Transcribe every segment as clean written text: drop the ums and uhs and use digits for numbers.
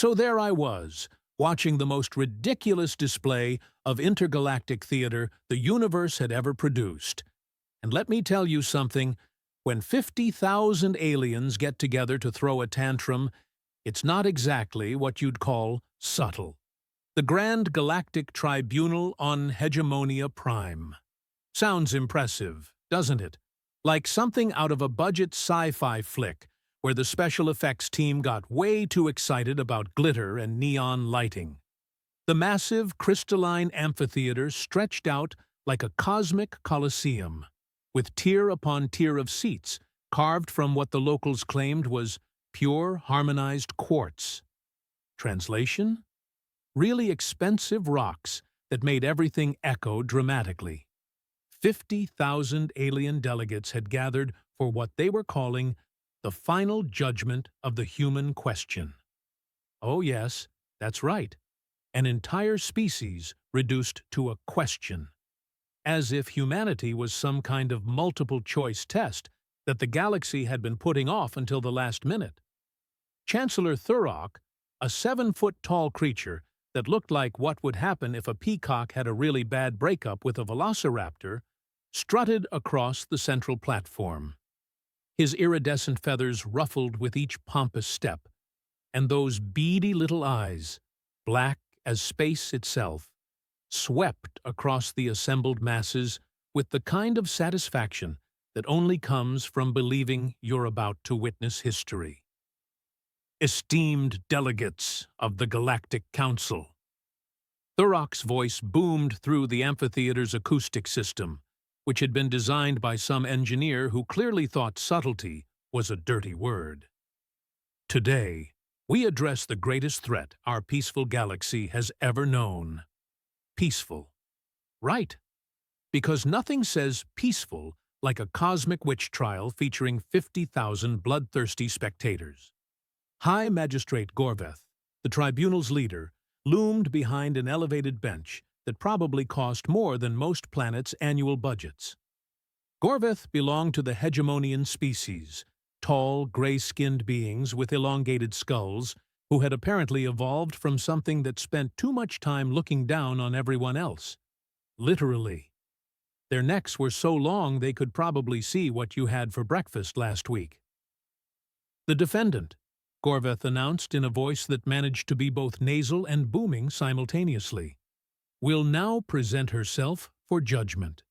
So there I was, watching the most ridiculous display of intergalactic theater the universe had ever produced. And let me tell you something, when 50,000 aliens get together to throw a tantrum, it's not exactly what you'd call subtle. The Grand Galactic Tribunal on Hegemonia Prime. Sounds impressive, doesn't it? Like something out of a budget sci-fi flick, where the special effects team got way too excited about glitter and neon lighting. The massive, crystalline amphitheater stretched out like a cosmic coliseum, with tier upon tier of seats carved from what the locals claimed was pure, harmonized quartz. Translation? Really expensive rocks that made everything echo dramatically. 50,000 alien delegates had gathered for what they were calling the final judgment of the human question. Oh yes, that's right. An entire species reduced to a question. As if humanity was some kind of multiple-choice test that the galaxy had been putting off until the last minute. Chancellor Thurrock, a 7-foot-tall creature that looked like what would happen if a peacock had a really bad breakup with a velociraptor, strutted across the central platform. His iridescent feathers ruffled with each pompous step, and those beady little eyes, black as space itself, swept across the assembled masses with the kind of satisfaction that only comes from believing you're about to witness history. Esteemed delegates of the Galactic Council. Thurrock's voice boomed through the amphitheater's acoustic system, which had been designed by some engineer who clearly thought subtlety was a dirty word. Today, we address the greatest threat our peaceful galaxy has ever known. Peaceful. Right. Because nothing says peaceful like a cosmic witch trial featuring 50,000 bloodthirsty spectators. High Magistrate Gorveth, the tribunal's leader, loomed behind an elevated bench that probably cost more than most planets' annual budgets. Gorveth belonged to the hegemonian species, tall, gray-skinned beings with elongated skulls who had apparently evolved from something that spent too much time looking down on everyone else. Literally. Their necks were so long they could probably see what you had for breakfast last week. The defendant, Gorveth announced in a voice that managed to be both nasal and booming simultaneously, will now present herself for judgment.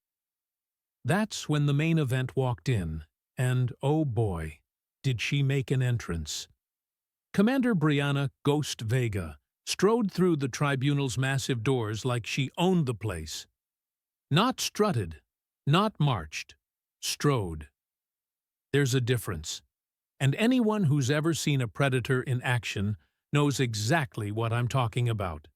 That's when the main event walked in, and oh boy, did she make an entrance. Commander Brianna Ghost Vega strode through the tribunal's massive doors like she owned the place. Not strutted, not marched, strode. There's a difference, and anyone who's ever seen a predator in action knows exactly what I'm talking about.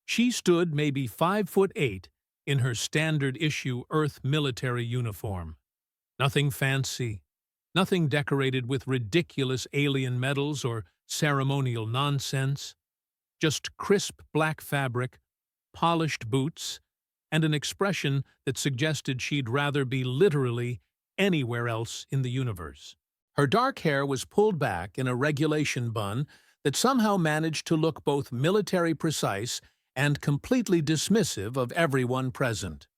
She stood maybe 5'8" in her standard-issue Earth military uniform. Nothing fancy, nothing decorated with ridiculous alien medals or ceremonial nonsense, just crisp black fabric, polished boots, and an expression that suggested she'd rather be literally anywhere else in the universe. Her dark hair was pulled back in a regulation bun that somehow managed to look both military precise and completely dismissive of everyone present.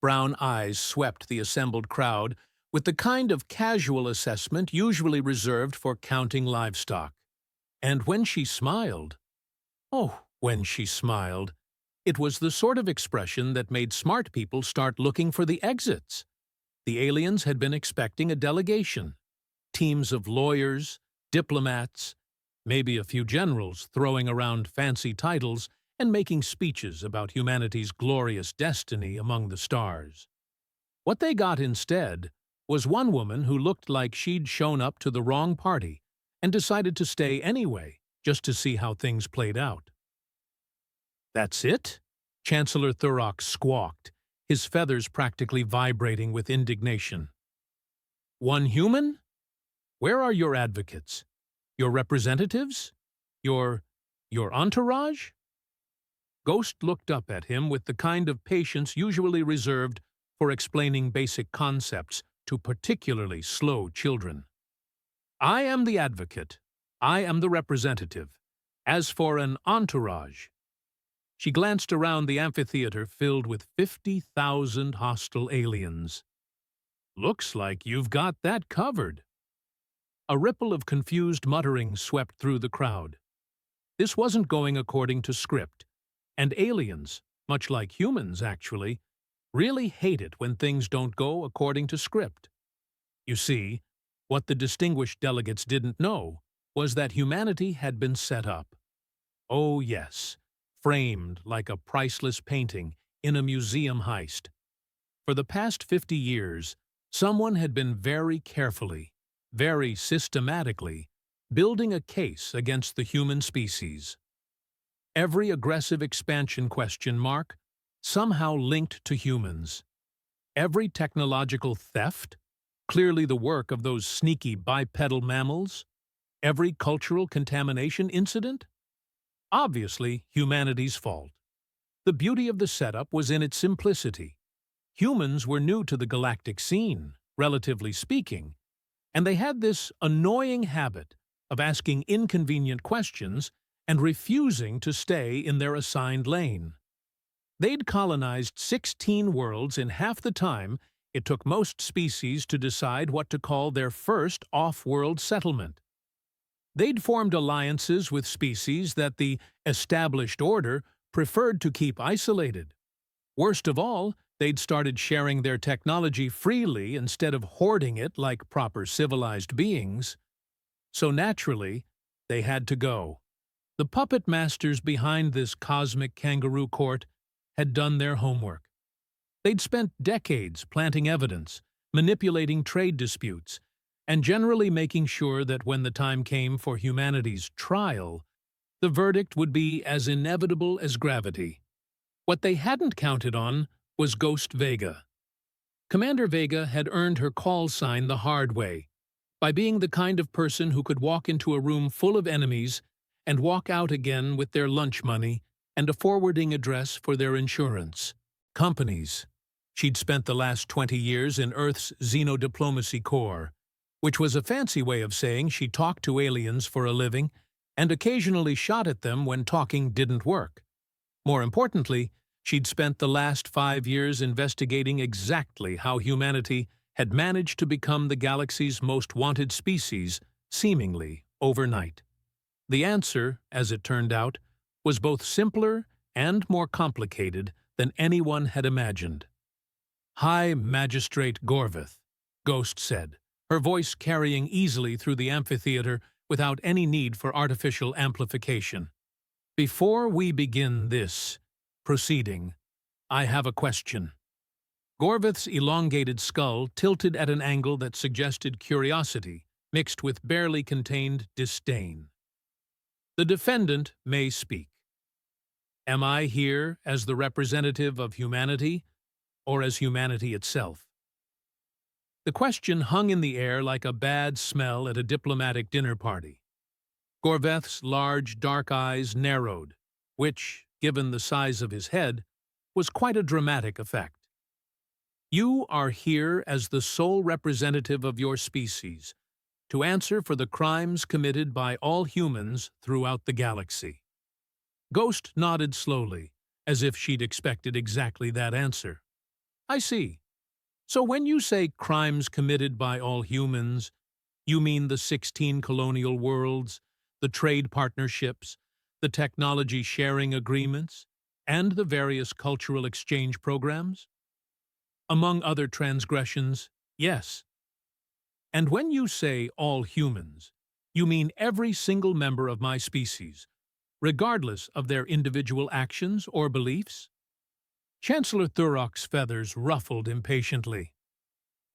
Brown eyes swept the assembled crowd with the kind of casual assessment usually reserved for counting livestock. And when she smiled, when she smiled, it was the sort of expression that made smart people start looking for the exits. The aliens had been expecting a delegation, teams of lawyers, diplomats, maybe a few generals throwing around fancy titles and making speeches about humanity's glorious destiny among the stars. What they got instead was one woman who looked like she'd shown up to the wrong party and decided to stay anyway, just to see how things played out. "That's it?" Chancellor Thurrock squawked, his feathers practically vibrating with indignation. "One human? Where are your advocates? Your representatives? Your entourage?" Ghost looked up at him with the kind of patience usually reserved for explaining basic concepts to particularly slow children. "I am the advocate. I am the representative. As for an entourage, she glanced around the amphitheater filled with 50,000 hostile aliens. Looks like you've got that covered. A ripple of confused muttering swept through the crowd. This wasn't going according to script, and aliens, much like humans actually, really hate it when things don't go according to script. You see, what the distinguished delegates didn't know was that humanity had been set up. Oh yes, framed like a priceless painting in a museum heist. For the past 50 years, someone had been very carefully, very systematically, building a case against the human species. Every aggressive expansion question mark somehow linked to humans. Every technological theft, clearly the work of those sneaky bipedal mammals. Every cultural contamination incident, obviously humanity's fault. The beauty of the setup was in its simplicity. Humans were new to the galactic scene, relatively speaking, and they had this annoying habit of asking inconvenient questions and refusing to stay in their assigned lane. They'd colonized 16 worlds in half the time it took most species to decide what to call their first off-world settlement. They'd formed alliances with species that the established order preferred to keep isolated. Worst of all, they'd started sharing their technology freely instead of hoarding it like proper civilized beings. So naturally, they had to go. The puppet masters behind this cosmic kangaroo court had done their homework. They'd spent decades planting evidence, manipulating trade disputes, and generally making sure that when the time came for humanity's trial, the verdict would be as inevitable as gravity. What they hadn't counted on was Ghost Vega. Commander Vega had earned her call sign the hard way, by being the kind of person who could walk into a room full of enemies and walk out again with their lunch money and a forwarding address for their insurance companies. She'd spent the last 20 years in Earth's Xenodiplomacy Corps, which was a fancy way of saying she talked to aliens for a living and occasionally shot at them when talking didn't work. More importantly, she'd spent the last 5 years investigating exactly how humanity had managed to become the galaxy's most wanted species, seemingly overnight. The answer, as it turned out, was both simpler and more complicated than anyone had imagined. "High Magistrate Gorvith," Ghost said, her voice carrying easily through the amphitheater without any need for artificial amplification. "Before we begin this proceeding, I have a question." Gorvith's elongated skull tilted at an angle that suggested curiosity, mixed with barely contained disdain. "The defendant may speak. Am I here as the representative of humanity, or as humanity itself?" The question hung in the air like a bad smell at a diplomatic dinner party. Gorveth's large, dark eyes narrowed, which, given the size of his head, was quite a dramatic effect. "You are here as the sole representative of your species, to answer for the crimes committed by all humans throughout the galaxy." Ghost nodded slowly, as if she'd expected exactly that answer. "I see. So when you say crimes committed by all humans, you mean the 16 colonial worlds, the trade partnerships, the technology sharing agreements, and the various cultural exchange programs?" "Among other transgressions, yes." "And when you say all humans, you mean every single member of my species, regardless of their individual actions or beliefs?" Chancellor Thurok's feathers ruffled impatiently.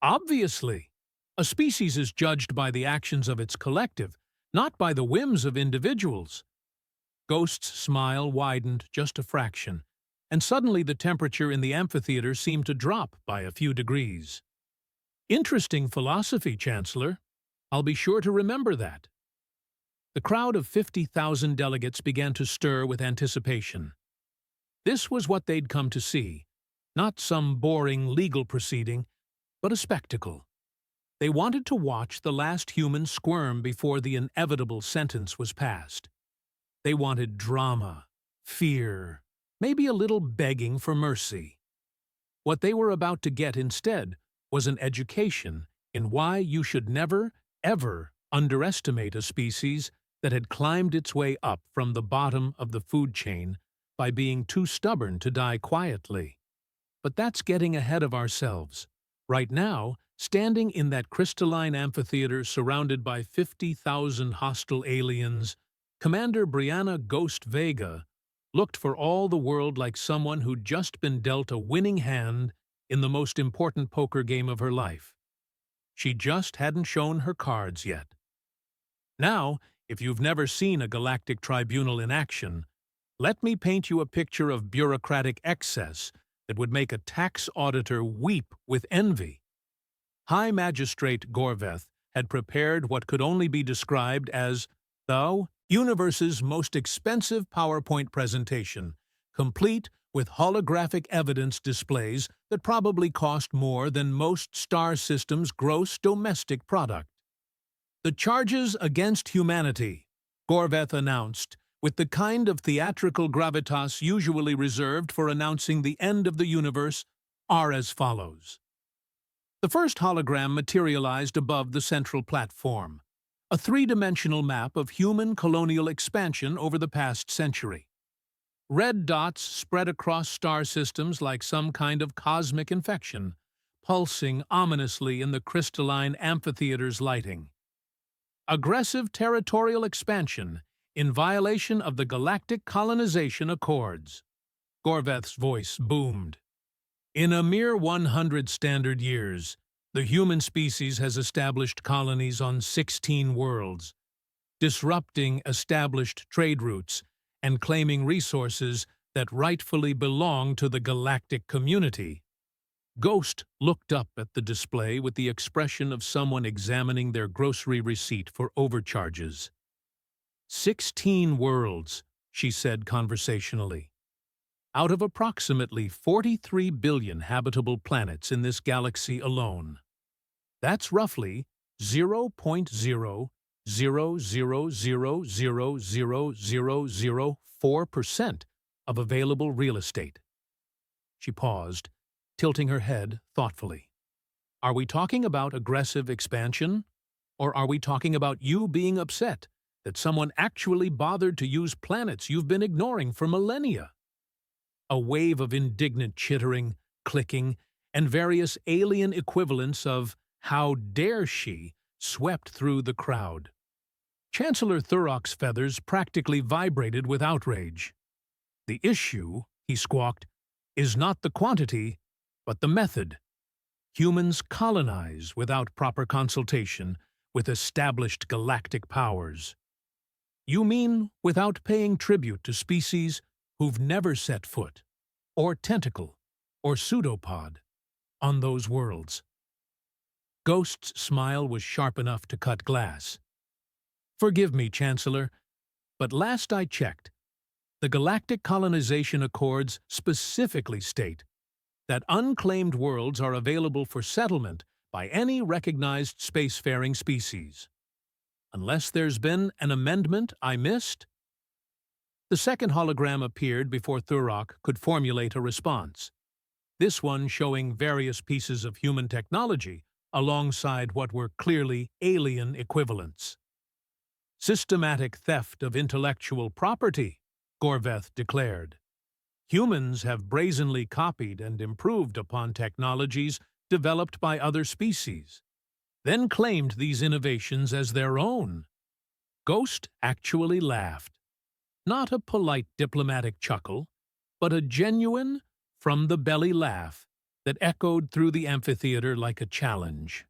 "Obviously. A species is judged by the actions of its collective, not by the whims of individuals." Ghost's smile widened just a fraction, and suddenly the temperature in the amphitheater seemed to drop by a few degrees. "Interesting philosophy, Chancellor. I'll be sure to remember that." The crowd of 50,000 delegates began to stir with anticipation. This was what they'd come to see, not some boring legal proceeding, but a spectacle. They wanted to watch the last human squirm before the inevitable sentence was passed. They wanted drama, fear, maybe a little begging for mercy. What they were about to get instead was an education in why you should never, ever underestimate a species that had climbed its way up from the bottom of the food chain by being too stubborn to die quietly. But that's getting ahead of ourselves. Right now, standing in that crystalline amphitheater surrounded by 50,000 hostile aliens, Commander Brianna Ghost Vega looked for all the world like someone who'd just been dealt a winning hand in the most important poker game of her life. She just hadn't shown her cards yet. Now, if you've never seen a galactic tribunal in action, let me paint you a picture of bureaucratic excess that would make a tax auditor weep with envy. High Magistrate Gorveth had prepared what could only be described as the universe's most expensive PowerPoint presentation, complete with holographic evidence displays that probably cost more than most star systems' gross domestic product. The charges against humanity, Gorveth announced, with the kind of theatrical gravitas usually reserved for announcing the end of the universe, are as follows. The first hologram materialized above the central platform, a three-dimensional map of human colonial expansion over the past century. Red dots spread across star systems like some kind of cosmic infection, pulsing ominously in the crystalline amphitheater's lighting. Aggressive territorial expansion in violation of the galactic colonization accords. Gorveth's voice boomed. In a mere 100 standard years, the human species has established colonies on 16 worlds, disrupting established trade routes and claiming resources that rightfully belong to the galactic community. Ghost looked up at the display with the expression of someone examining their grocery receipt for overcharges. 16 worlds, she said conversationally. Out of approximately 43 billion habitable planets in this galaxy alone. That's roughly 0.000000004% of available real estate. She paused, tilting her head thoughtfully. Are we talking about aggressive expansion? Or are we talking about you being upset that someone actually bothered to use planets you've been ignoring for millennia? A wave of indignant chittering, clicking, and various alien equivalents of "how dare she" swept through the crowd. Chancellor Thurrock's feathers practically vibrated with outrage. The issue, he squawked, is not the quantity, but the method. Humans colonize without proper consultation with established galactic powers. You mean without paying tribute to species who've never set foot, or tentacle, or pseudopod, on those worlds. Ghost's smile was sharp enough to cut glass. Forgive me, Chancellor, but last I checked, the Galactic Colonization Accords specifically state that unclaimed worlds are available for settlement by any recognized spacefaring species. Unless there's been an amendment I missed? The second hologram appeared before Thurrock could formulate a response, this one showing various pieces of human technology alongside what were clearly alien equivalents. Systematic theft of intellectual property, Gorveth declared. Humans have brazenly copied and improved upon technologies developed by other species, then claimed these innovations as their own. Ghost actually laughed. Not a polite diplomatic chuckle, but a genuine, from-the-belly laugh that echoed through the amphitheater like a challenge.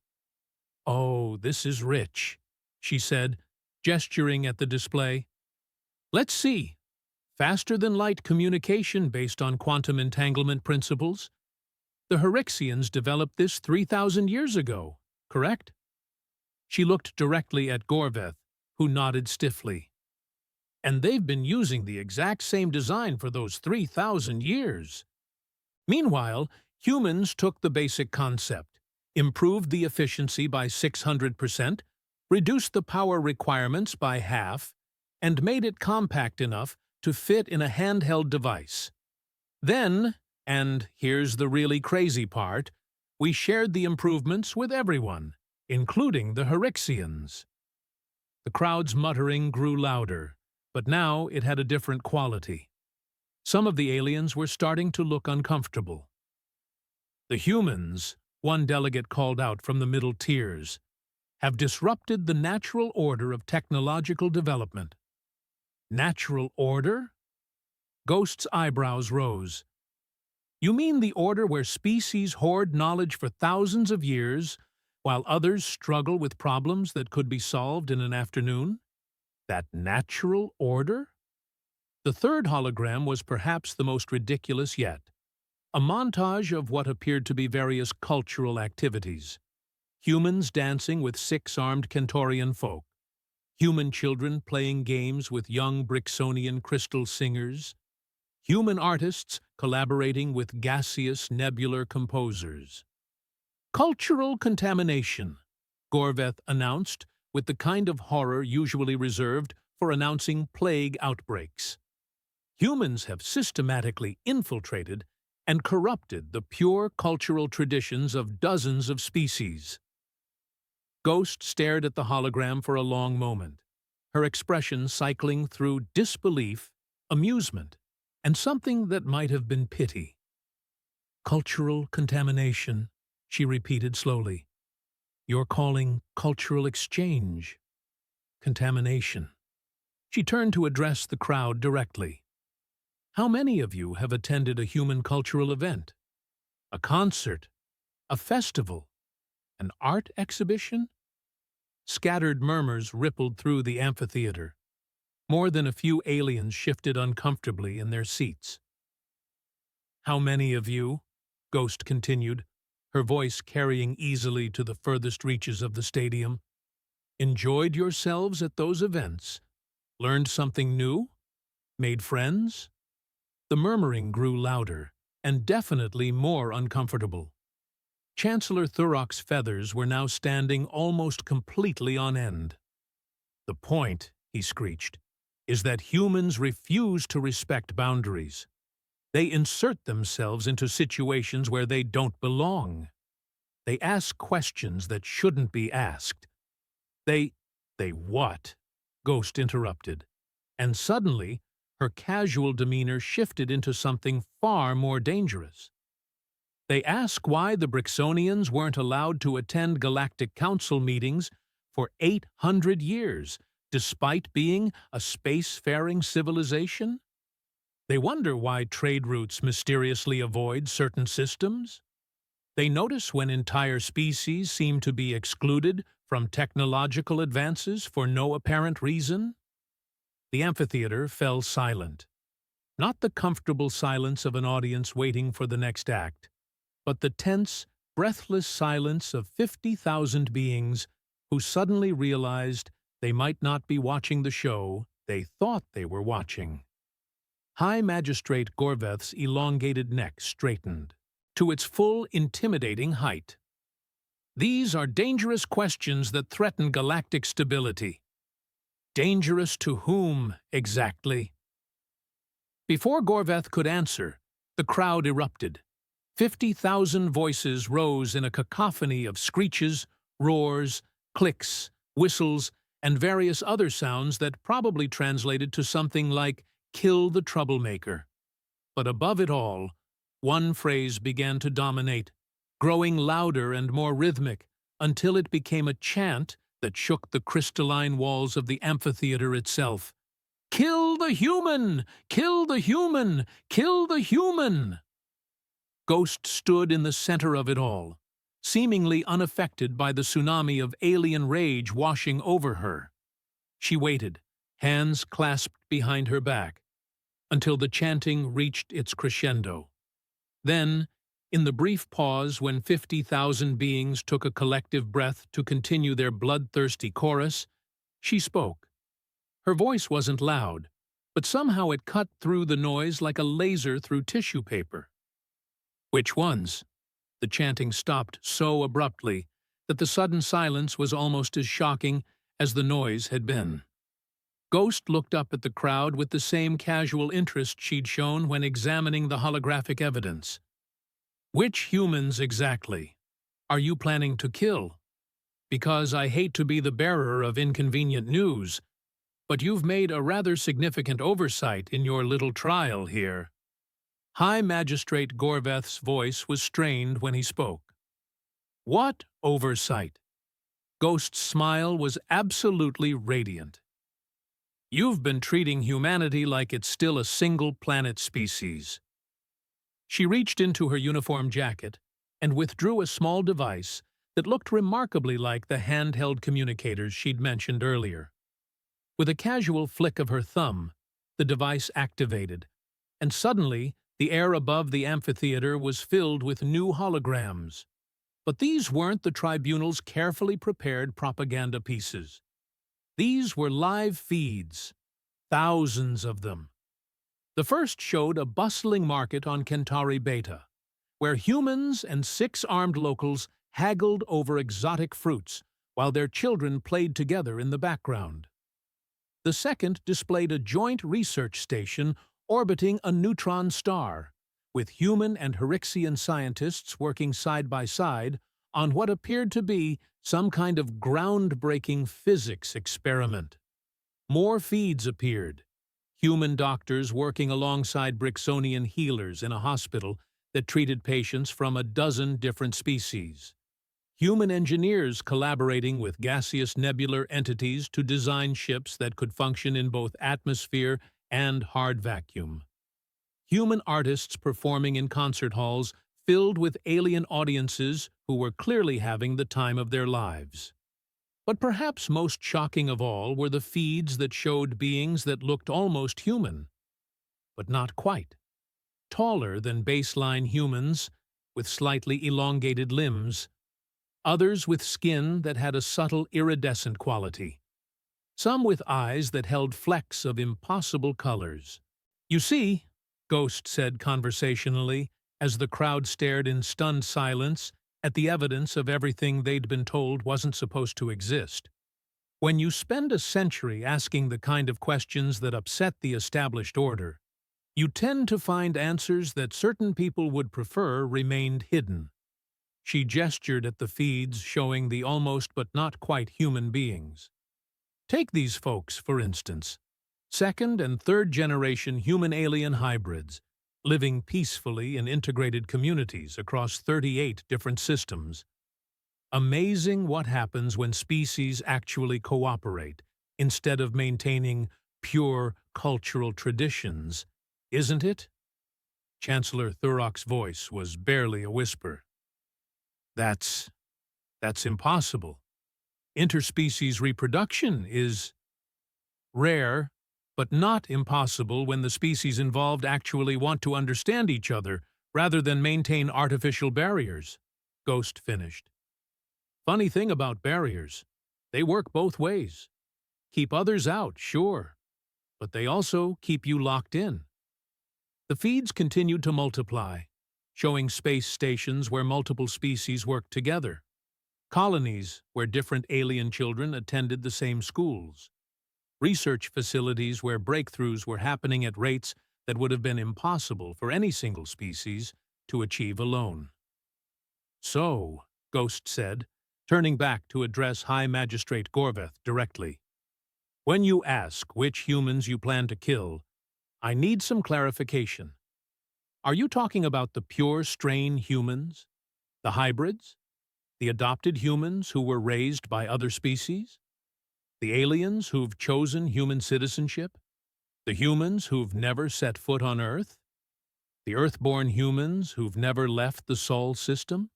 "Oh, this is rich," she said, gesturing at the display. "Let's see. Faster-than-light communication based on quantum entanglement principles. The Herixians developed this 3,000 years ago, correct?" She looked directly at Gorveth, who nodded stiffly. "And they've been using the exact same design for those 3,000 years. Meanwhile, humans took the basic concept, improved the efficiency by 600%, reduced the power requirements by half, and made it compact enough to fit in a handheld device. Then, and here's the really crazy part, we shared the improvements with everyone, including the Herixians. The crowd's muttering grew louder, but now it had a different quality. Some of the aliens were starting to look uncomfortable. The humans, one delegate called out from the middle tiers, have disrupted the natural order of technological development. Natural order? Ghost's eyebrows rose. You mean the order where species hoard knowledge for thousands of years, while others struggle with problems that could be solved in an afternoon? That natural order? The third hologram was perhaps the most ridiculous yet. A montage of what appeared to be various cultural activities. Humans dancing with six-armed Kentorian folk. Human children playing games with young Brixonian crystal singers. Human artists collaborating with gaseous nebular composers. Cultural contamination, Gorveth announced, with the kind of horror usually reserved for announcing plague outbreaks. Humans have systematically infiltrated and corrupted the pure cultural traditions of dozens of species. Ghost stared at the hologram for a long moment, her expression cycling through disbelief, amusement, and something that might have been pity. Cultural contamination, she repeated slowly. You're calling cultural exchange contamination. She turned to address the crowd directly. How many of you have attended a human cultural event? A concert? A festival? An art exhibition? Scattered murmurs rippled through the amphitheater. More than a few aliens shifted uncomfortably in their seats. How many of you, Ghost continued, her voice carrying easily to the furthest reaches of the stadium, enjoyed yourselves at those events, learned something new, made friends? The murmuring grew louder, and definitely more uncomfortable. Chancellor Thurok's feathers were now standing almost completely on end. The point, he screeched, is that humans refuse to respect boundaries. They insert themselves into situations where they don't belong. They ask questions that shouldn't be asked. They what? Ghost interrupted. And suddenly, her casual demeanor shifted into something far more dangerous. They ask why the Brixonians weren't allowed to attend Galactic Council meetings for 800 years, despite being a spacefaring civilization? They wonder why trade routes mysteriously avoid certain systems. They notice when entire species seem to be excluded from technological advances for no apparent reason. The amphitheater fell silent. Not the comfortable silence of an audience waiting for the next act, but the tense, breathless silence of 50,000 beings who suddenly realized they might not be watching the show they thought they were watching. High Magistrate Gorveth's elongated neck straightened to its full, intimidating height. These are dangerous questions that threaten galactic stability. Dangerous to whom, exactly? Before Gorveth could answer, the crowd erupted. 50,000 voices rose in a cacophony of screeches, roars, clicks, whistles, and various other sounds that probably translated to something like, "Kill the troublemaker." But above it all, one phrase began to dominate, growing louder and more rhythmic, until it became a chant that shook the crystalline walls of the amphitheater itself. "Kill the human! Kill the human! Kill the human!" Ghost stood in the center of it all, seemingly unaffected by the tsunami of alien rage washing over her. She waited, hands clasped behind her back, until the chanting reached its crescendo. Then, in the brief pause when 50,000 beings took a collective breath to continue their bloodthirsty chorus, she spoke. Her voice wasn't loud, but somehow it cut through the noise like a laser through tissue paper. "Which ones?" The chanting stopped so abruptly that the sudden silence was almost as shocking as the noise had been. Ghost looked up at the crowd with the same casual interest she'd shown when examining the holographic evidence. Which humans exactly are you planning to kill? Because I hate to be the bearer of inconvenient news, but you've made a rather significant oversight in your little trial here. High Magistrate Gorveth's voice was strained when he spoke. What oversight? Ghost's smile was absolutely radiant. You've been treating humanity like it's still a single-planet species. She reached into her uniform jacket and withdrew a small device that looked remarkably like the handheld communicators she'd mentioned earlier. With a casual flick of her thumb, the device activated, and suddenly the air above the amphitheater was filled with new holograms. But these weren't the tribunal's carefully prepared propaganda pieces. These were live feeds, thousands of them. The first showed a bustling market on Centauri Beta, where humans and 6 armed locals haggled over exotic fruits while their children played together in the background. The second displayed a joint research station orbiting a neutron star, with human and Herixian scientists working side by side on what appeared to be some kind of groundbreaking physics experiment. More feeds appeared, human doctors working alongside Brixonian healers in a hospital that treated patients from a dozen different species. Human engineers collaborating with gaseous nebular entities to design ships that could function in both atmosphere and hard vacuum. Human artists performing in concert halls filled with alien audiences who were clearly having the time of their lives. But perhaps most shocking of all were the feeds that showed beings that looked almost human, but not quite. Taller than baseline humans, with slightly elongated limbs, others with skin that had a subtle iridescent quality, some with eyes that held flecks of impossible colors. You see, Ghost said conversationally, as the crowd stared in stunned silence at the evidence of everything they'd been told wasn't supposed to exist. When you spend a century asking the kind of questions that upset the established order, you tend to find answers that certain people would prefer remained hidden. She gestured at the feeds showing the almost but not quite human beings. Take these folks, for instance. 2nd and 3rd generation human-alien hybrids, living peacefully in integrated communities across 38 different systems. Amazing what happens when species actually cooperate, instead of maintaining pure cultural traditions, isn't it? Chancellor Thurok's voice was barely a whisper. That's impossible. Interspecies reproduction is rare, but not impossible when the species involved actually want to understand each other rather than maintain artificial barriers, Ghost finished. Funny thing about barriers, they work both ways. Keep others out, sure, but they also keep you locked in. The feeds continued to multiply, showing space stations where multiple species worked together, colonies where different alien children attended the same schools, research facilities where breakthroughs were happening at rates that would have been impossible for any single species to achieve alone. So, Ghost said, turning back to address High Magistrate Gorveth directly, when you ask which humans you plan to kill, I need some clarification. Are you talking about the pure strain humans, the hybrids, the adopted humans who were raised by other species, the aliens who've chosen human citizenship, the humans who've never set foot on Earth, the Earth-born humans who've never left the Sol system?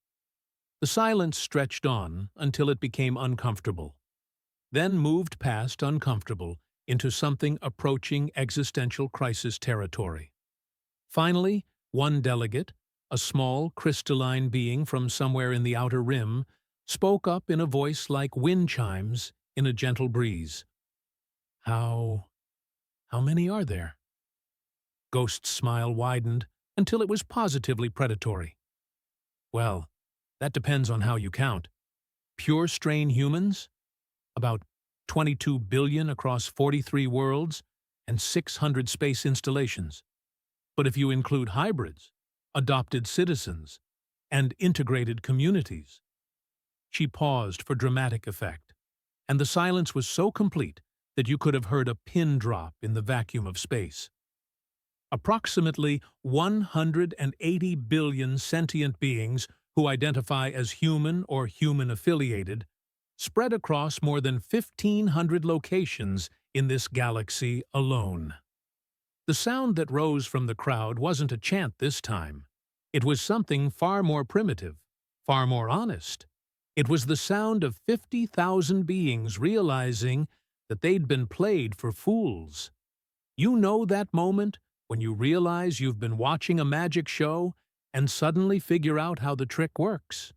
The silence stretched on until it became uncomfortable, then moved past uncomfortable into something approaching existential crisis territory. Finally, one delegate, a small, crystalline being from somewhere in the outer rim, spoke up in a voice like wind chimes in a gentle breeze. How many are there? Ghost's smile widened until it was positively predatory. Well, that depends on how you count. Pure strain humans? About 22 billion across 43 worlds, and 600 space installations. But if you include hybrids, adopted citizens, and integrated communities. She paused for dramatic effect, and the silence was so complete that you could have heard a pin drop in the vacuum of space. Approximately 180 billion sentient beings who identify as human or human-affiliated, spread across more than 1,500 locations in this galaxy alone. The sound that rose from the crowd wasn't a chant this time. It was something far more primitive, far more honest. It was the sound of 50,000 beings realizing that they'd been played for fools. You know that moment when you realize you've been watching a magic show and suddenly figure out how the trick works?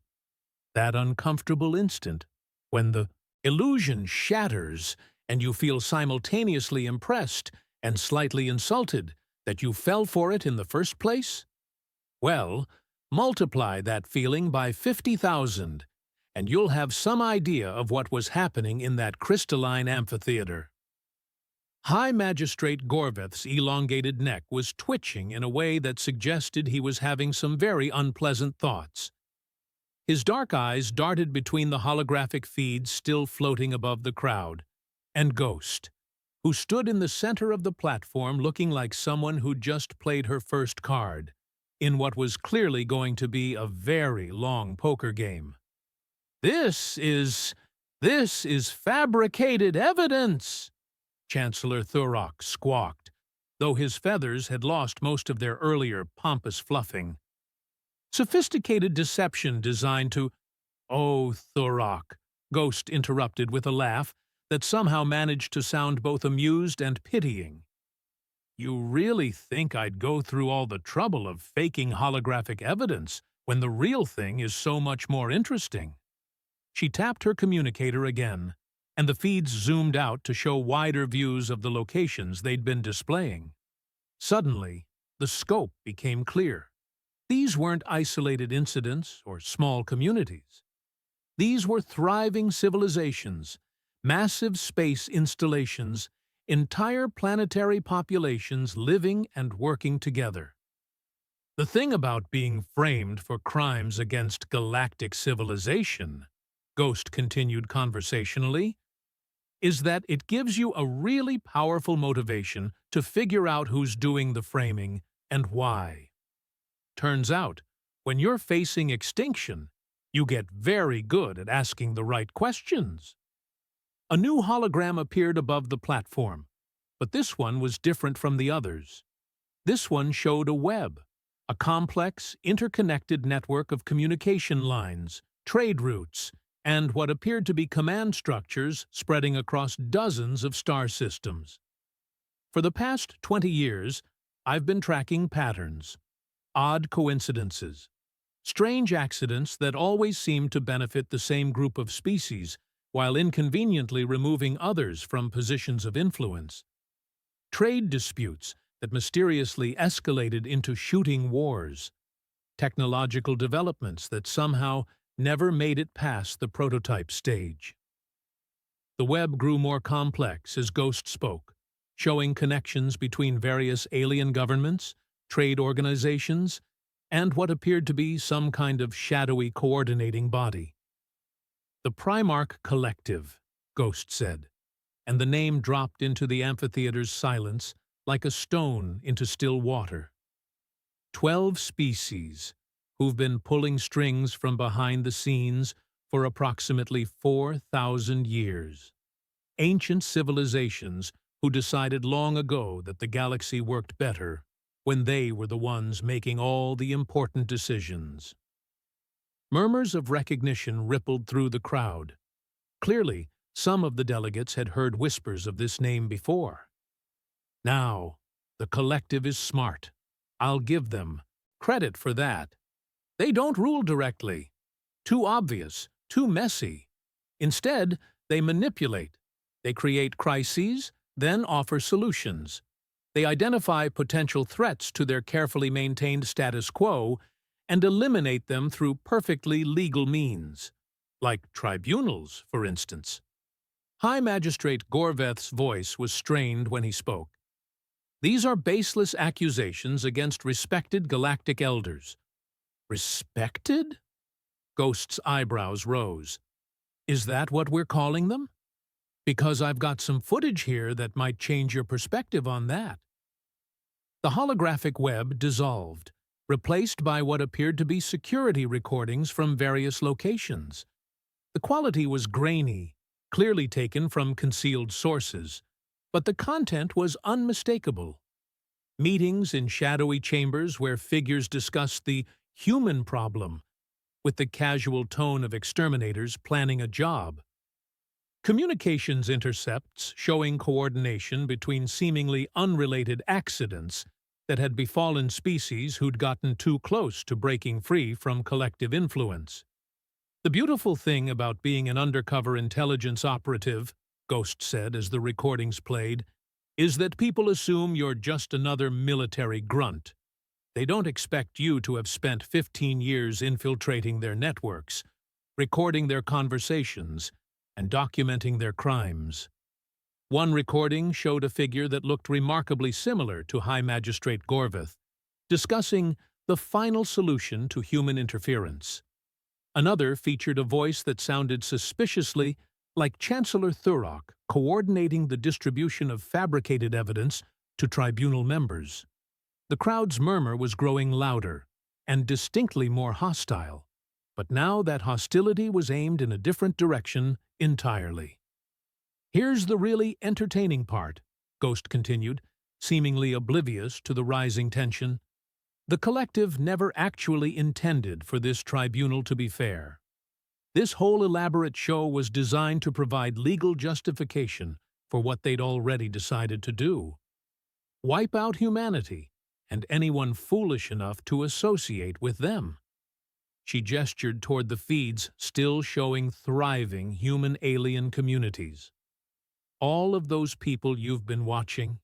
That uncomfortable instant when the illusion shatters and you feel simultaneously impressed and slightly insulted that you fell for it in the first place? Well, multiply that feeling by 50,000, and you'll have some idea of what was happening in that crystalline amphitheater. High Magistrate Gorveth's elongated neck was twitching in a way that suggested he was having some very unpleasant thoughts. His dark eyes darted between the holographic feeds still floating above the crowd, and Ghost, who stood in the center of the platform looking like someone who'd just played her first card, in what was clearly going to be a very long poker game. This is fabricated evidence, Chancellor Thurok squawked, though his feathers had lost most of their earlier pompous fluffing. Sophisticated deception designed to— "Oh, Thurok," Ghost interrupted with a laugh that somehow managed to sound both amused and pitying. "You really think I'd go through all the trouble of faking holographic evidence when the real thing is so much more interesting?" She tapped her communicator again, and the feeds zoomed out to show wider views of the locations they'd been displaying. Suddenly, the scope became clear. These weren't isolated incidents or small communities. These were thriving civilizations, massive space installations, entire planetary populations living and working together. The thing about being framed for crimes against galactic civilization, Ghost continued conversationally, is that it gives you a really powerful motivation to figure out who's doing the framing and why. Turns out, when you're facing extinction, you get very good at asking the right questions. A new hologram appeared above the platform, but this one was different from the others. This one showed a web, a complex, interconnected network of communication lines, trade routes, and what appeared to be command structures spreading across dozens of star systems. For the past 20 years, I've been tracking patterns, odd coincidences, strange accidents that always seem to benefit the same group of species while inconveniently removing others from positions of influence. Trade disputes that mysteriously escalated into shooting wars. Technological developments that somehow never made it past the prototype stage. The web grew more complex as Ghost spoke, showing connections between various alien governments, trade organizations, and what appeared to be some kind of shadowy coordinating body. "The Primark Collective," Ghost said, and the name dropped into the amphitheater's silence like a stone into still water. 12 species who've been pulling strings from behind the scenes for approximately 4,000 years. Ancient civilizations who decided long ago that the galaxy worked better when they were the ones making all the important decisions. Murmurs of recognition rippled through the crowd. Clearly, some of the delegates had heard whispers of this name before. Now, the collective is smart. I'll give them credit for that. They don't rule directly. Too obvious, too messy. Instead, they manipulate. They create crises, then offer solutions. They identify potential threats to their carefully maintained status quo and eliminate them through perfectly legal means, like tribunals, for instance. High Magistrate Gorveth's voice was strained when he spoke. These are baseless accusations against respected galactic elders. Respected? Ghost's eyebrows rose. Is that what we're calling them? Because I've got some footage here that might change your perspective on that. The holographic web dissolved, replaced by what appeared to be security recordings from various locations. The quality was grainy, clearly taken from concealed sources, but the content was unmistakable. Meetings in shadowy chambers where figures discussed the human problem, with the casual tone of exterminators planning a job. Communications intercepts showing coordination between seemingly unrelated accidents that had befallen species who'd gotten too close to breaking free from collective influence. The beautiful thing about being an undercover intelligence operative, Ghost said as the recordings played, is that people assume you're just another military grunt. They don't expect you to have spent 15 years infiltrating their networks, recording their conversations, and documenting their crimes. One recording showed a figure that looked remarkably similar to High Magistrate Gorveth, discussing the final solution to human interference. Another featured a voice that sounded suspiciously like Chancellor Thurrock coordinating the distribution of fabricated evidence to tribunal members. The crowd's murmur was growing louder and distinctly more hostile, but now that hostility was aimed in a different direction entirely. Here's the really entertaining part, Ghost continued, seemingly oblivious to the rising tension. The collective never actually intended for this tribunal to be fair. This whole elaborate show was designed to provide legal justification for what they'd already decided to do. Wipe out humanity and anyone foolish enough to associate with them. She gestured toward the feeds still showing thriving human-alien communities. All of those people you've been watching,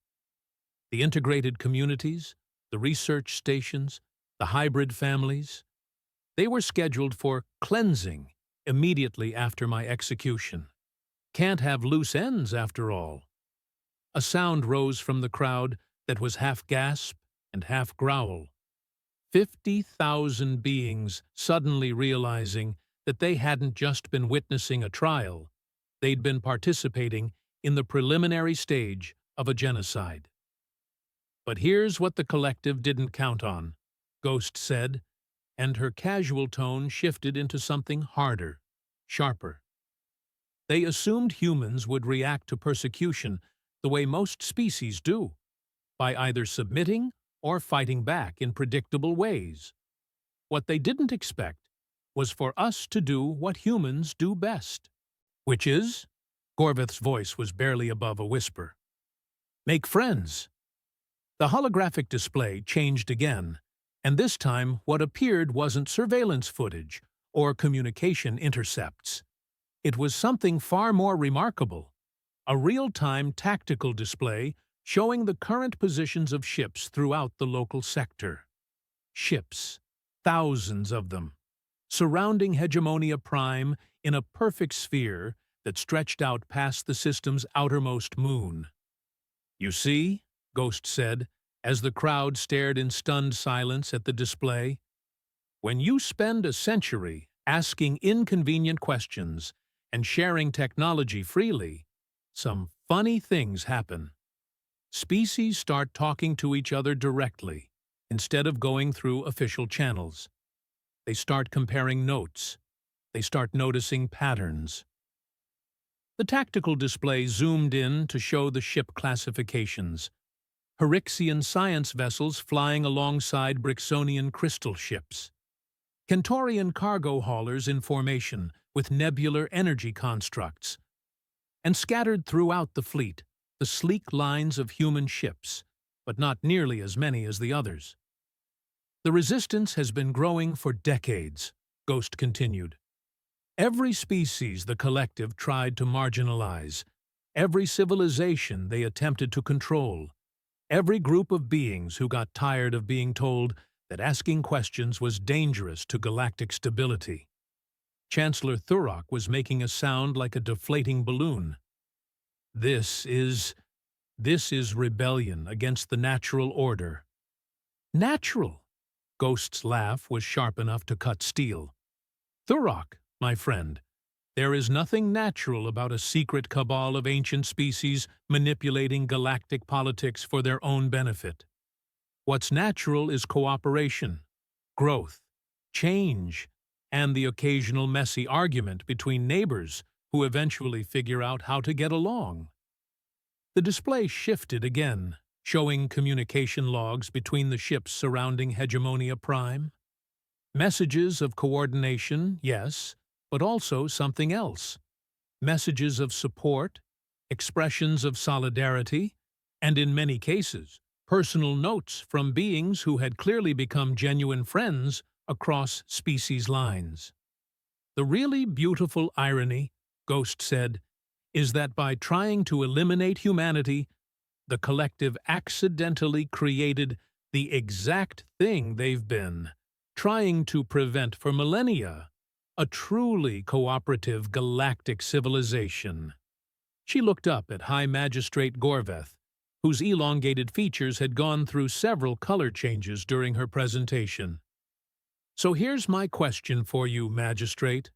the integrated communities, the research stations, the hybrid families, they were scheduled for cleansing immediately after my execution. Can't have loose ends, after all. A sound rose from the crowd that was half gasp and half growl. 50,000 beings suddenly realizing that they hadn't just been witnessing a trial, they'd been participating in the preliminary stage of a genocide. But here's what the collective didn't count on, Ghost said, and her casual tone shifted into something harder, sharper. They assumed humans would react to persecution the way most species do, by either submitting or fighting back in predictable ways. What they didn't expect was for us to do what humans do best. Which is? Gorveth's voice was barely above a whisper. Make friends. The holographic display changed again, and this time what appeared wasn't surveillance footage or communication intercepts. It was something far more remarkable, a real-time tactical display showing the current positions of ships throughout the local sector. Ships, thousands of them, surrounding Hegemonia Prime in a perfect sphere that stretched out past the system's outermost moon. You see, Ghost said, as the crowd stared in stunned silence at the display, when you spend a century asking inconvenient questions and sharing technology freely, some funny things happen. Species start talking to each other directly, instead of going through official channels. They start comparing notes. They start noticing patterns. The tactical display zoomed in to show the ship classifications. Hyrixian science vessels flying alongside Brixonian crystal ships. Kentorian cargo haulers in formation with nebular energy constructs. And scattered throughout the fleet, the sleek lines of human ships, but not nearly as many as the others. The resistance has been growing for decades, Ghost continued. Every species the collective tried to marginalize, every civilization they attempted to control, every group of beings who got tired of being told that asking questions was dangerous to galactic stability. Chancellor Thurrock was making a sound like a deflating balloon. This is, this is rebellion against the natural order. Natural? Ghost's laugh was sharp enough to cut steel. Thurok, my friend, there is nothing natural about a secret cabal of ancient species manipulating galactic politics for their own benefit. What's natural is cooperation, growth, change, and the occasional messy argument between neighbors who eventually figure out how to get along. The display shifted again, showing communication logs between the ships surrounding Hegemonia Prime. Messages of coordination, yes, but also something else. Messages of support, expressions of solidarity, and in many cases, personal notes from beings who had clearly become genuine friends across species lines. The really beautiful irony, Ghost said, is that by trying to eliminate humanity, the collective accidentally created the exact thing they've been trying to prevent for millennia, a truly cooperative galactic civilization. She looked up at High Magistrate Gorveth, whose elongated features had gone through several color changes during her presentation. So here's my question for you, Magistrate.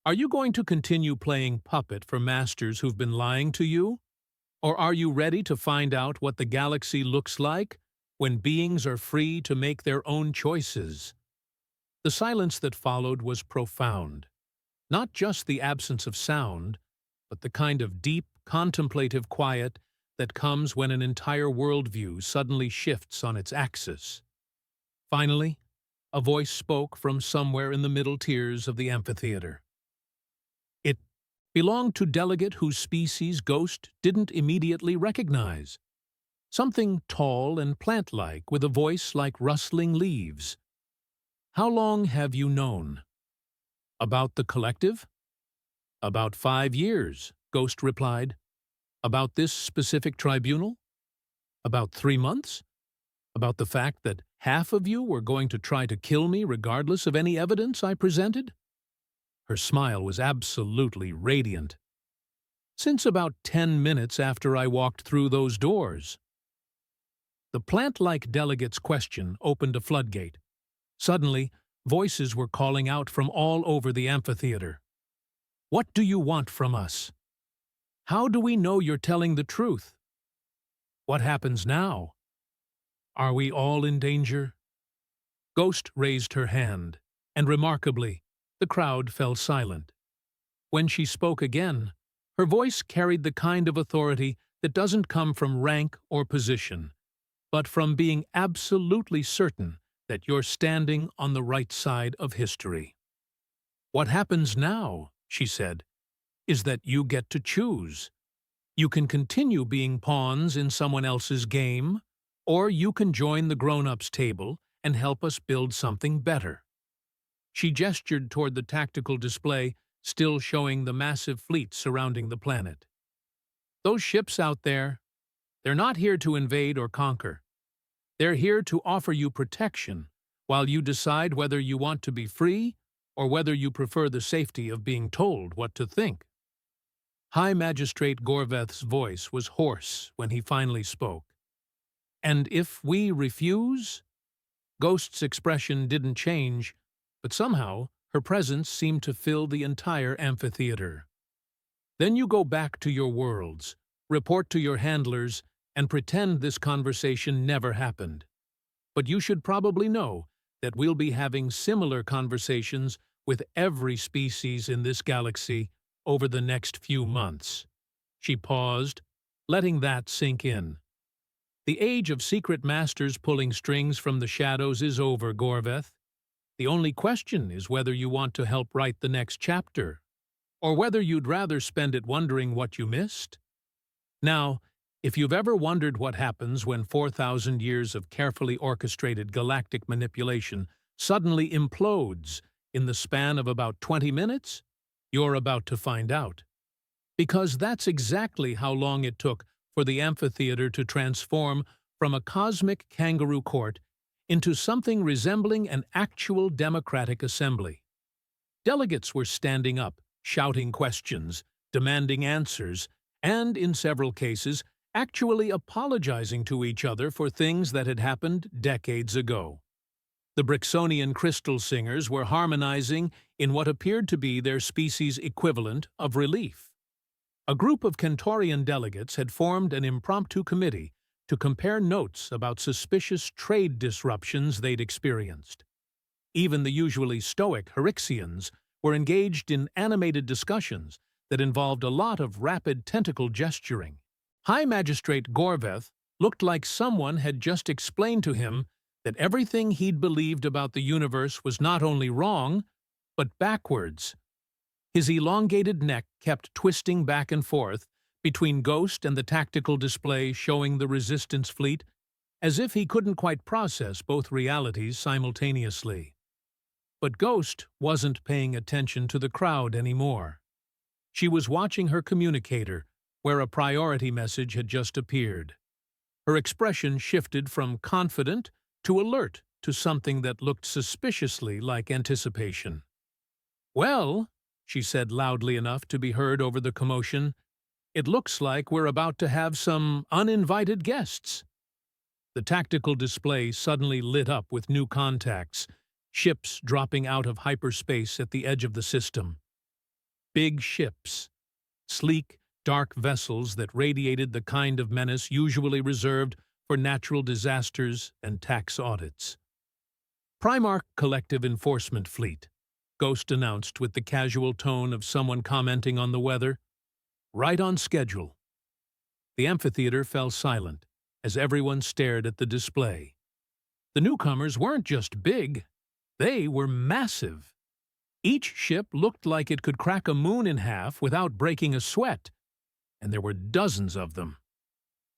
Are you going to continue playing puppet for masters who've been lying to you? Or are you ready to find out what the galaxy looks like when beings are free to make their own choices? The silence that followed was profound. Not just the absence of sound, but the kind of deep, contemplative quiet that comes when an entire worldview suddenly shifts on its axis. Finally, a voice spoke from somewhere in the middle tiers of the amphitheater. It belonged to delegate whose species Ghost didn't immediately recognize. Something tall and plant-like with a voice like rustling leaves. How long have you known? About the collective? About 5 years, Ghost replied. About this specific tribunal? About 3 months? About the fact that half of you were going to try to kill me regardless of any evidence I presented? Her smile was absolutely radiant. Since about 10 minutes after I walked through those doors. The plant-like delegate's question opened a floodgate. Suddenly, voices were calling out from all over the amphitheater. What do you want from us? How do we know you're telling the truth? What happens now? Are we all in danger? Ghost raised her hand, and remarkably, the crowd fell silent. When she spoke again, her voice carried the kind of authority that doesn't come from rank or position, but from being absolutely certain that you're standing on the right side of history. What happens now, she said, is that you get to choose. You can continue being pawns in someone else's game, or you can join the grown-ups table and help us build something better. She gestured toward the tactical display, still showing the massive fleet surrounding the planet. Those ships out there, they're not here to invade or conquer. They're here to offer you protection while you decide whether you want to be free or whether you prefer the safety of being told what to think. High Magistrate Gorveth's voice was hoarse when he finally spoke. And if we refuse? Ghost's expression didn't change, but somehow her presence seemed to fill the entire amphitheater. Then you go back to your worlds, report to your handlers, and pretend this conversation never happened. But you should probably know that we'll be having similar conversations with every species in this galaxy over the next few months. She paused, letting that sink in. The age of secret masters pulling strings from the shadows is over, Gorveth. The only question is whether you want to help write the next chapter, or whether you'd rather spend it wondering what you missed. Now, if you've ever wondered what happens when 4,000 years of carefully orchestrated galactic manipulation suddenly implodes in the span of about 20 minutes, you're about to find out. Because that's exactly how long it took for the amphitheater to transform from a cosmic kangaroo court into something resembling an actual democratic assembly. Delegates were standing up, shouting questions, demanding answers, and in several cases, actually apologizing to each other for things that had happened decades ago. The Brixonian crystal singers were harmonizing in what appeared to be their species' equivalent of relief. A group of Centaurian delegates had formed an impromptu committee to compare notes about suspicious trade disruptions they'd experienced. Even the usually stoic Herixians were engaged in animated discussions that involved a lot of rapid tentacle gesturing. High Magistrate Gorveth looked like someone had just explained to him that everything he'd believed about the universe was not only wrong, but backwards. His elongated neck kept twisting back and forth between Ghost and the tactical display showing the Resistance fleet, as if he couldn't quite process both realities simultaneously. But Ghost wasn't paying attention to the crowd anymore. She was watching her communicator, where a priority message had just appeared. Her expression shifted from confident to alert to something that looked suspiciously like anticipation. "Well," she said loudly enough to be heard over the commotion, "it looks like we're about to have some uninvited guests." The tactical display suddenly lit up with new contacts, ships dropping out of hyperspace at the edge of the system. Big ships, sleek, dark vessels that radiated the kind of menace usually reserved for natural disasters and tax audits. Primark Collective Enforcement Fleet, Ghost announced with the casual tone of someone commenting on the weather. Right on schedule. The amphitheater fell silent as everyone stared at the display. The newcomers weren't just big, they were massive. Each ship looked like it could crack a moon in half without breaking a sweat, and there were dozens of them.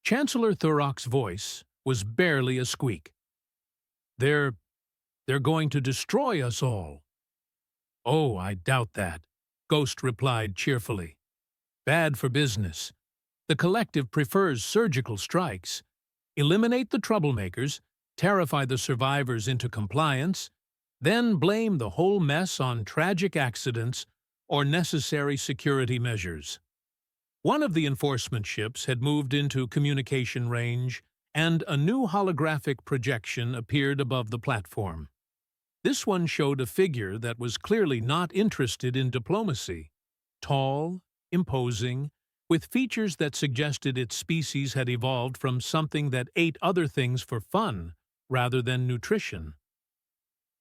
Chancellor Thurok's voice was barely a squeak. They're going to destroy us all." "Oh, I doubt that," Ghost replied cheerfully. "Bad for business. The Collective prefers surgical strikes. Eliminate the troublemakers, terrify the survivors into compliance, then blame the whole mess on tragic accidents or necessary security measures." One of the enforcement ships had moved into communication range, and a new holographic projection appeared above the platform. This one showed a figure that was clearly not interested in diplomacy. Tall, imposing, with features that suggested its species had evolved from something that ate other things for fun rather than nutrition.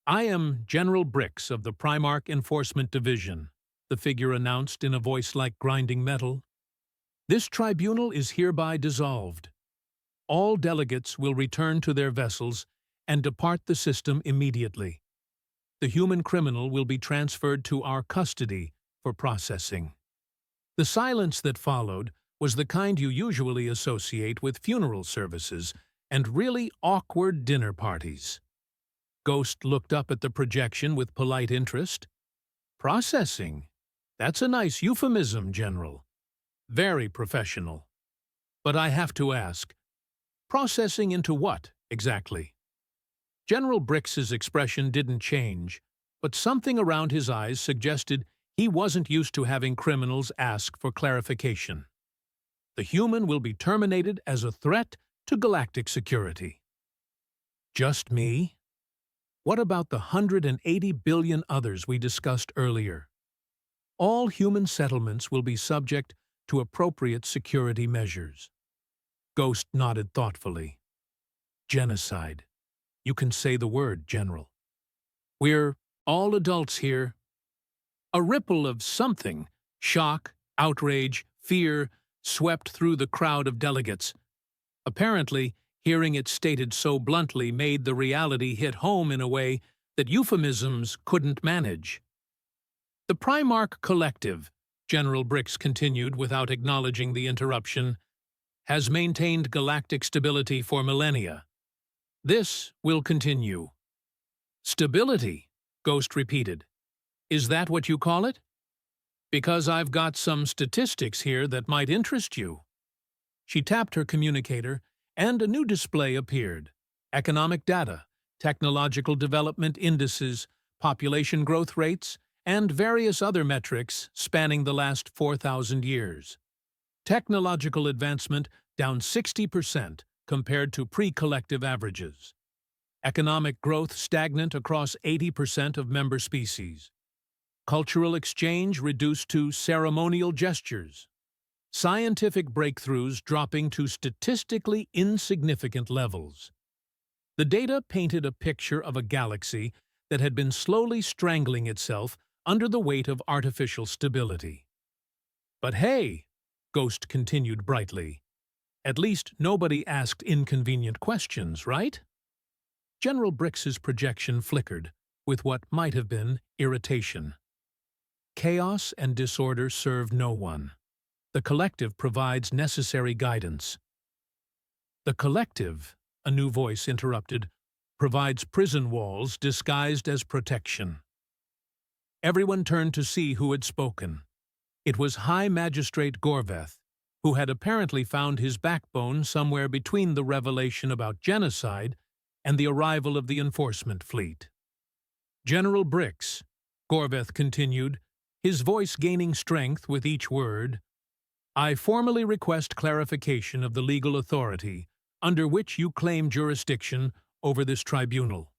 "I am General Brix of the Primark Enforcement Division," the figure announced in a voice like grinding metal. "This tribunal is hereby dissolved. All delegates will return to their vessels and depart the system immediately. The human criminal will be transferred to our custody for processing." The silence that followed was the kind you usually associate with funeral services and really awkward dinner parties. Ghost looked up at the projection with polite interest. "Processing? That's a nice euphemism, General. Very professional. But I have to ask, processing into what, exactly?" General Brix's expression didn't change, but something around his eyes suggested he wasn't used to having criminals ask for clarification. "The human will be terminated as a threat to galactic security." Just me? What about the 180 billion others we discussed earlier? All human settlements will be subject to appropriate security measures. Ghost nodded thoughtfully. "Genocide. You can say the word, General. We're all adults here." A ripple of something, shock, outrage, fear, swept through the crowd of delegates. Apparently, hearing it stated so bluntly made the reality hit home in a way that euphemisms couldn't manage. "The Primark Collective," General Brix continued without acknowledging the interruption, "has maintained galactic stability for millennia. This will continue." "Stability," Ghost repeated. "Is that what you call it? Because I've got some statistics here that might interest you." She tapped her communicator, and a new display appeared. Economic data, technological development indices, population growth rates, and various other metrics spanning the last 4,000 years. Technological advancement down 60% compared to pre-collective averages. Economic growth stagnant across 80% of member species. Cultural exchange reduced to ceremonial gestures. Scientific breakthroughs dropping to statistically insignificant levels. The data painted a picture of a galaxy that had been slowly strangling itself under the weight of artificial stability. But hey, Ghost continued brightly, at least nobody asked inconvenient questions, right? General Brix's projection flickered with what might have been irritation. Chaos and disorder serve no one. The collective provides necessary guidance. The collective, a new voice interrupted, provides prison walls disguised as protection. Everyone turned to see who had spoken. It was High Magistrate Gorveth, who had apparently found his backbone somewhere between the revelation about genocide and the arrival of the enforcement fleet. General Brix, Gorveth continued, his voice gaining strength with each word, I formally request clarification of the legal authority under which you claim jurisdiction over this tribunal.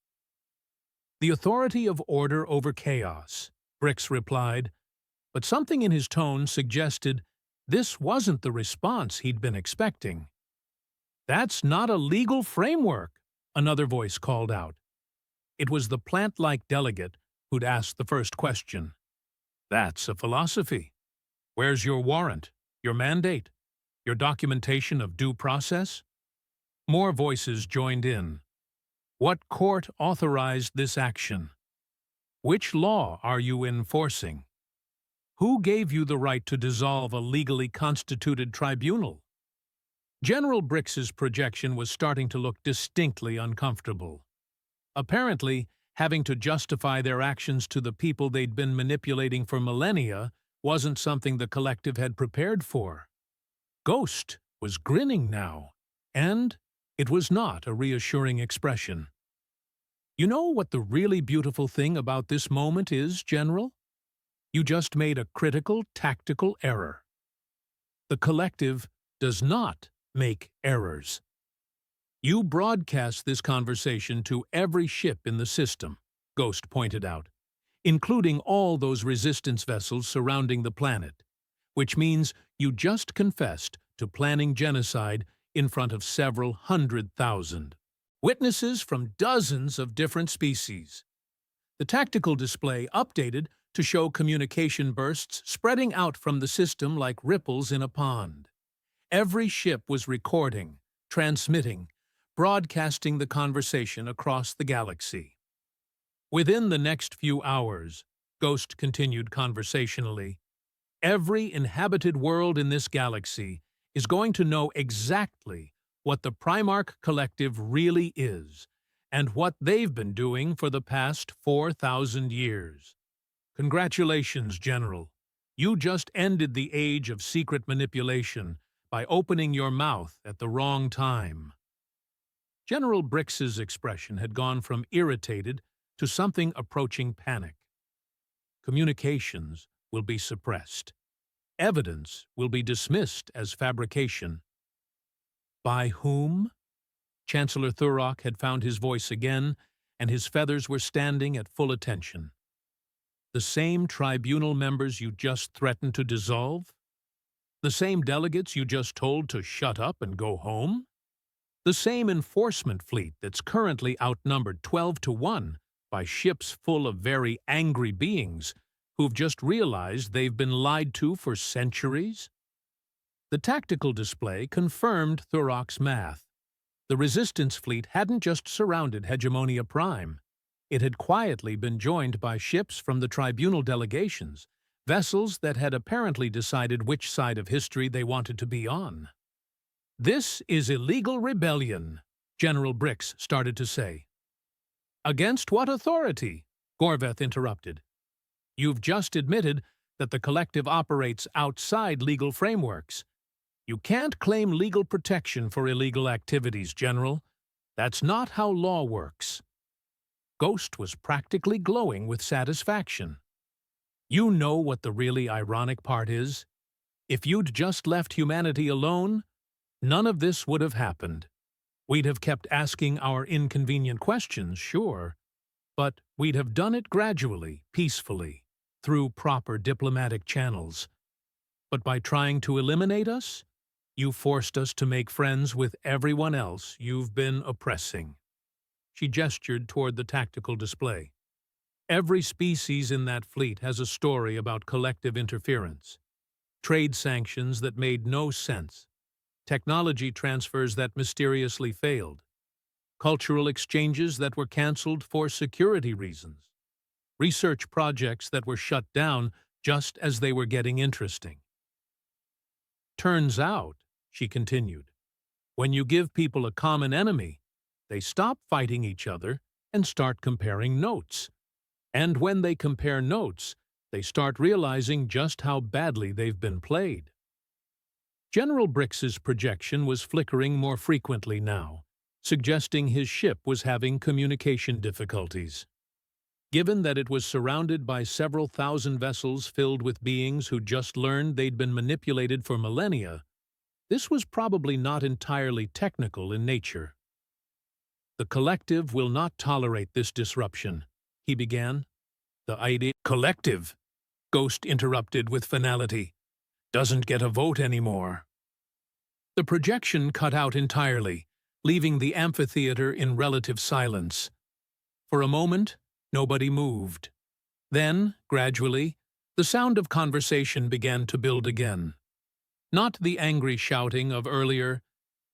The authority of order over chaos, Brix replied, but something in his tone suggested this wasn't the response he'd been expecting. That's not a legal framework, another voice called out. It was the plant-like delegate who'd asked the first question. That's a philosophy. Where's your warrant, your mandate, your documentation of due process? More voices joined in. What court authorized this action? Which law are you enforcing? Who gave you the right to dissolve a legally constituted tribunal? General Brix's projection was starting to look distinctly uncomfortable. Apparently, having to justify their actions to the people they'd been manipulating for millennia wasn't something the collective had prepared for. Ghost was grinning now, and it was not a reassuring expression. You know what the really beautiful thing about this moment is, General? You just made a critical tactical error. The collective does not make errors. You broadcast this conversation to every ship in the system, Ghost pointed out, including all those resistance vessels surrounding the planet, which means you just confessed to planning genocide in front of several 100,000 witnesses from dozens of different species. The tactical display updated to show communication bursts spreading out from the system like ripples in a pond. Every ship was recording, transmitting, broadcasting the conversation across the galaxy. Within the next few hours, Ghost continued conversationally, every inhabited world in this galaxy is going to know exactly what the Primark Collective really is and what they've been doing for the past 4,000 years. Congratulations, General. You just ended the age of secret manipulation by opening your mouth at the wrong time. General Brix's expression had gone from irritated to something approaching panic. Communications will be suppressed. Evidence will be dismissed as fabrication. By whom? Chancellor Thurrock had found his voice again, and his feathers were standing at full attention. The same tribunal members you just threatened to dissolve? The same delegates you just told to shut up and go home? The same enforcement fleet that's currently outnumbered 12-1 by ships full of very angry beings who've just realized they've been lied to for centuries? The tactical display confirmed Thurrock's math. The resistance fleet hadn't just surrounded Hegemonia Prime. It had quietly been joined by ships from the tribunal delegations, vessels that had apparently decided which side of history they wanted to be on. This is illegal rebellion, General Brix started to say. Against what authority? Gorveth interrupted. You've just admitted that the collective operates outside legal frameworks. You can't claim legal protection for illegal activities, General. That's not how law works. Ghost was practically glowing with satisfaction. You know what the really ironic part is? If you'd just left humanity alone, none of this would have happened. We'd have kept asking our inconvenient questions, sure, but we'd have done it gradually, peacefully, through proper diplomatic channels. But by trying to eliminate us, you forced us to make friends with everyone else you've been oppressing. She gestured toward the tactical display. Every species in that fleet has a story about collective interference. Trade sanctions that made no sense. Technology transfers that mysteriously failed. Cultural exchanges that were canceled for security reasons. Research projects that were shut down just as they were getting interesting. Turns out, she continued, when you give people a common enemy, they stop fighting each other and start comparing notes. And when they compare notes, they start realizing just how badly they've been played. General Brix's projection was flickering more frequently now, suggesting his ship was having communication difficulties. Given that it was surrounded by several thousand vessels filled with beings who just learned they'd been manipulated for millennia, this was probably not entirely technical in nature. The Collective will not tolerate this disruption, he began. The idea Collective, Ghost interrupted with finality, doesn't get a vote anymore. The projection cut out entirely, leaving the amphitheater in relative silence. For a moment, nobody moved. Then, gradually, the sound of conversation began to build again. Not the angry shouting of earlier,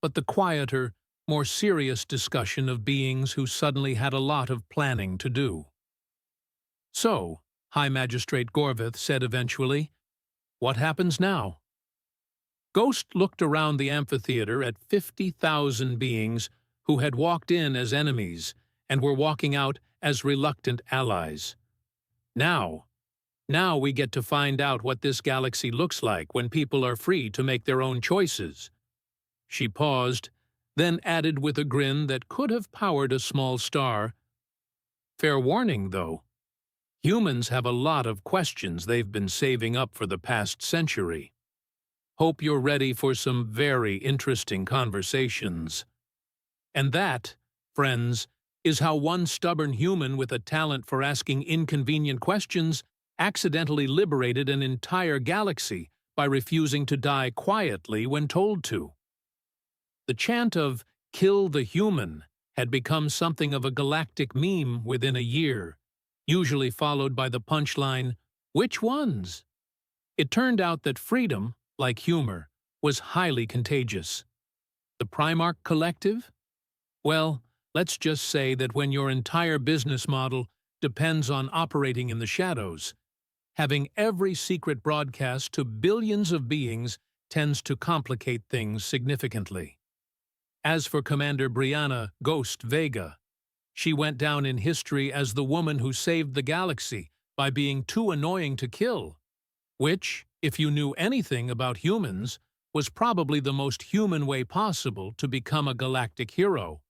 but the quieter, more serious discussion of beings who suddenly had a lot of planning to do. So, High Magistrate Gorvith said eventually, "What happens now?" Ghost looked around the amphitheater at 50,000 beings who had walked in as enemies and were walking out as reluctant allies. Now we get to find out what this galaxy looks like when people are free to make their own choices. She paused, then added with a grin that could have powered a small star, "Fair warning, though. Humans have a lot of questions they've been saving up for the past century. Hope you're ready for some very interesting conversations." And that, friends, is how one stubborn human with a talent for asking inconvenient questions accidentally liberated an entire galaxy by refusing to die quietly when told to. The chant of "kill the human" had become something of a galactic meme within a year, usually followed by the punchline, "Which ones?" It turned out that freedom, like humor, was highly contagious. The Primark Collective? Well, let's just say that when your entire business model depends on operating in the shadows, having every secret broadcast to billions of beings tends to complicate things significantly. As for Commander Brianna Ghost Vega, she went down in history as the woman who saved the galaxy by being too annoying to kill, which, if you knew anything about humans, was probably the most human way possible to become a galactic hero.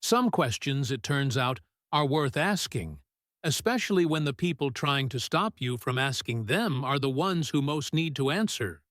Some questions, it turns out, are worth asking, especially when the people trying to stop you from asking them are the ones who most need to answer.